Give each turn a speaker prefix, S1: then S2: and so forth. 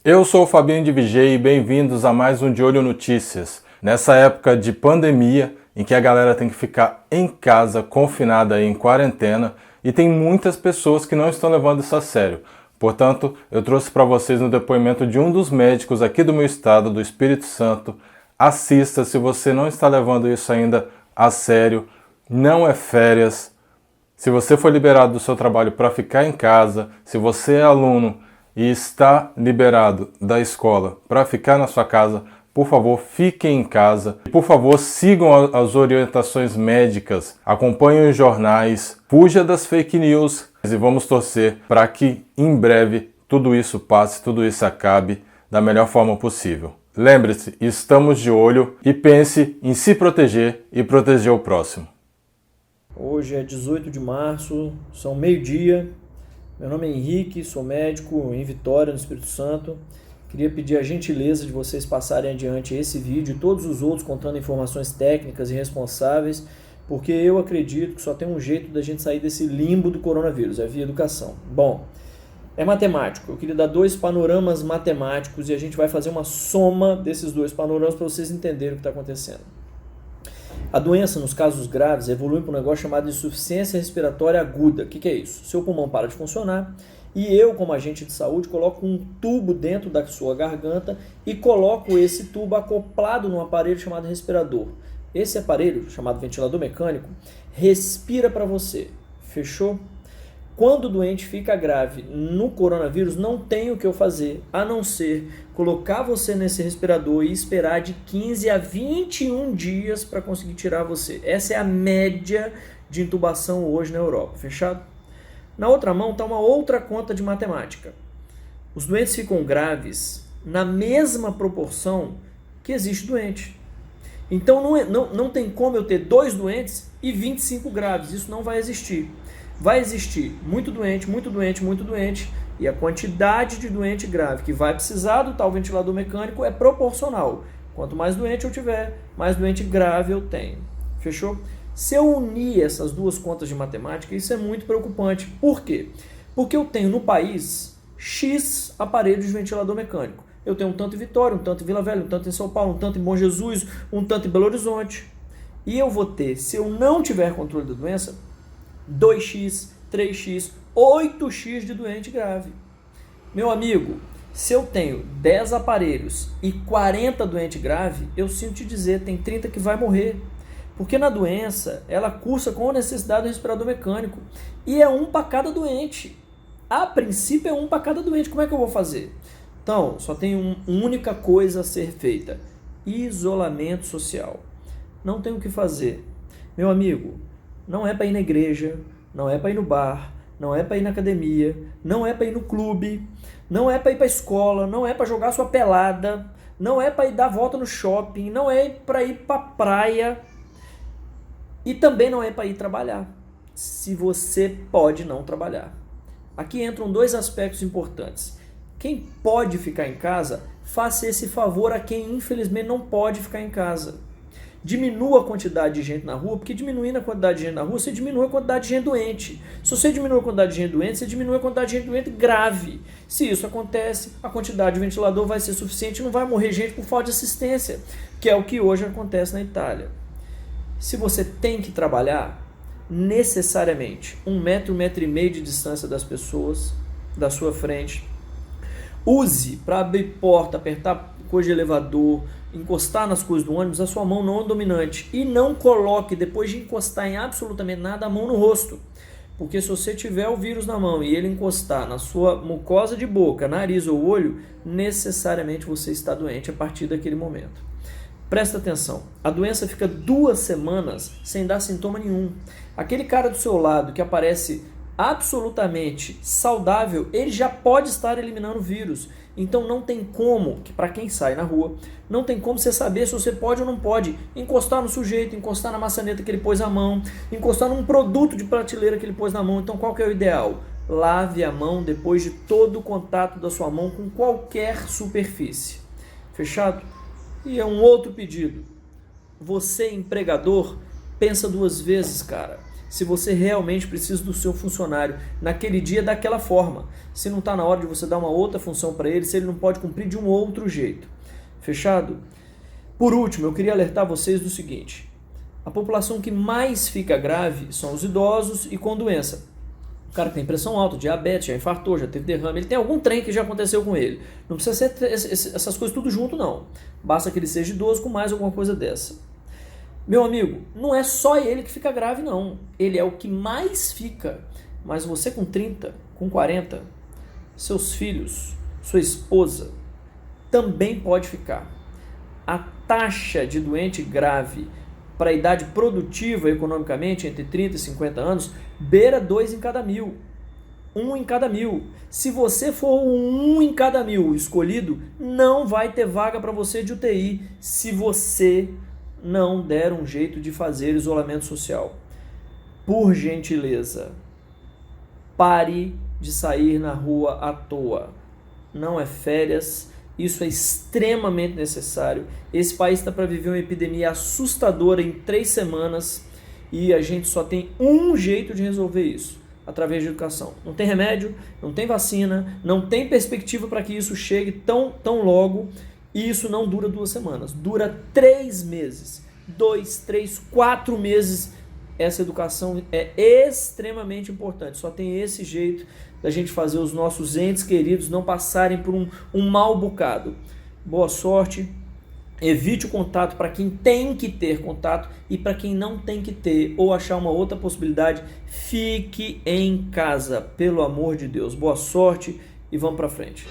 S1: Eu sou o Fabinho de Vigei e bem-vindos a mais um De Olho Notícias. Nessa época de pandemia, em que a galera tem que ficar em casa, confinada aí em quarentena, e tem muitas pessoas que não estão levando isso a sério. Portanto, eu trouxe para vocês no depoimento de um dos médicos aqui do meu estado, do Espírito Santo. Assista se você não está levando isso ainda a sério, não é férias. Se você foi liberado do seu trabalho para ficar em casa, se você é aluno e está liberado da escola para ficar na sua casa, por favor, fiquem em casa. Por favor, sigam as orientações médicas, acompanhem os jornais, fuja das fake news e vamos torcer para que em breve tudo isso passe, tudo isso acabe da melhor forma possível. Lembre-se, estamos de olho e pense em se proteger e proteger o próximo.
S2: Hoje é 18 de março, são meio-dia. Meu nome é Henrique, sou médico em Vitória, no Espírito Santo. Queria pedir a gentileza de vocês passarem adiante esse vídeo e todos os outros contando informações técnicas e responsáveis, porque eu acredito que só tem um jeito da gente sair desse limbo do coronavírus, é via educação. Bom, é matemático. Eu queria dar dois panoramas matemáticos e a gente vai fazer uma soma desses dois panoramas para vocês entenderem o que está acontecendo. A doença, nos casos graves, evolui para um negócio chamado insuficiência respiratória aguda. O que é isso? Seu pulmão para de funcionar e eu, como agente de saúde, coloco um tubo dentro da sua garganta e coloco esse tubo acoplado num aparelho chamado respirador. Esse aparelho, chamado ventilador mecânico, respira para você. Fechou? Quando o doente fica grave no coronavírus, não tem o que eu fazer, a não ser colocar você nesse respirador e esperar de 15 a 21 dias para conseguir tirar você. Essa é a média de intubação hoje na Europa, fechado? Na outra mão está uma outra conta de matemática. Os doentes ficam graves na mesma proporção que existe doente. Então não tem como eu ter 2 doentes e 25 graves, isso não vai existir. Vai existir muito doente, muito doente, muito doente, e a quantidade de doente grave que vai precisar do tal ventilador mecânico é proporcional. Quanto mais doente eu tiver, mais doente grave eu tenho. Fechou? Se eu unir essas duas contas de matemática, isso é muito preocupante. Por quê? Porque eu tenho no país X aparelhos de ventilador mecânico. Eu tenho um tanto em Vitória, um tanto em Vila Velha, um tanto em São Paulo, um tanto em Bom Jesus, um tanto em Belo Horizonte. E eu vou ter, se eu não tiver controle da doença, 2x, 3x, 8x de doente grave. Meu amigo, se eu tenho 10 aparelhos e 40 doente grave, eu sinto te dizer, tem 30 que vai morrer. Porque na doença, ela cursa com a necessidade do respirador mecânico. E é um para cada doente. A princípio é um para cada doente. Como é que eu vou fazer? Então, só tem uma única coisa a ser feita. Isolamento social. Não tem o que fazer. Meu amigo, não é para ir na igreja, não é para ir no bar, não é para ir na academia, não é para ir no clube, não é para ir para a escola, não é para jogar sua pelada, não é para ir dar volta no shopping, não é para ir para a praia e também não é para ir trabalhar, se você pode não trabalhar. Aqui entram 2 aspectos importantes. Quem pode ficar em casa, faça esse favor a quem infelizmente não pode ficar em casa. Diminua a quantidade de gente na rua, porque diminuindo a quantidade de gente na rua, você diminui a quantidade de gente doente. Se você diminui a quantidade de gente doente, você diminui a quantidade de gente doente grave. Se isso acontece, a quantidade de ventilador vai ser suficiente e não vai morrer gente por falta de assistência, que é o que hoje acontece na Itália. Se você tem que trabalhar, necessariamente 1 metro, 1,5 metro de distância das pessoas, da sua frente. Use para abrir porta, apertar coisa de elevador, encostar nas coisas do ônibus, a sua mão não dominante. E não coloque, depois de encostar em absolutamente nada, a mão no rosto. Porque se você tiver o vírus na mão e ele encostar na sua mucosa de boca, nariz ou olho, necessariamente você está doente a partir daquele momento. Presta atenção, a doença fica 2 semanas sem dar sintoma nenhum. Aquele cara do seu lado que aparece absolutamente saudável, ele já pode estar eliminando o vírus. Então não tem como, para quem sai na rua, não tem como você saber se você pode ou não pode encostar no sujeito, encostar na maçaneta que ele pôs a mão, encostar num produto de prateleira que ele pôs na mão. Então qual que é o ideal? Lave a mão depois de todo o contato da sua mão com qualquer superfície. Fechado? E é um outro pedido. Você, empregador, pensa 2 vezes, cara. se você realmente precisa do seu funcionário naquele dia daquela forma. Se não está na hora de você dar uma outra função para ele, se ele não pode cumprir de um outro jeito. Fechado? Por último, eu queria alertar vocês do seguinte: a população que mais fica grave são os idosos e com doença. O cara que tem pressão alta, diabetes, já infartou, já teve derrame, ele tem algum trem que já aconteceu com ele. Não precisa ser essas coisas tudo junto, não. Basta que ele seja idoso com mais alguma coisa dessa. Meu amigo, não é só ele que fica grave, não. Ele é o que mais fica. Mas você com 30, com 40, seus filhos, sua esposa, também pode ficar. A taxa de doente grave para a idade produtiva economicamente, entre 30 e 50 anos, beira 2 em cada 1.000. 1 em cada 1.000. Se você for o 1 em cada 1.000 escolhido, não vai ter vaga para você de UTI se você não der um jeito de fazer isolamento social. Por gentileza, pare de sair na rua à toa. Não é férias. Isso é extremamente necessário. Esse país está para viver uma epidemia assustadora em 3 semanas e a gente só tem um jeito de resolver isso, através de educação. Não tem remédio, não tem vacina, não tem perspectiva para que isso chegue tão logo, e isso não dura 2 semanas, dura 3 meses, 2, 3, 4 meses. Essa educação é extremamente importante, só tem esse jeito da gente fazer os nossos entes queridos não passarem por um mau bocado. Boa sorte, evite o contato para quem tem que ter contato e para quem não tem que ter, ou achar uma outra possibilidade, fique em casa, pelo amor de Deus. Boa sorte e vamos para frente.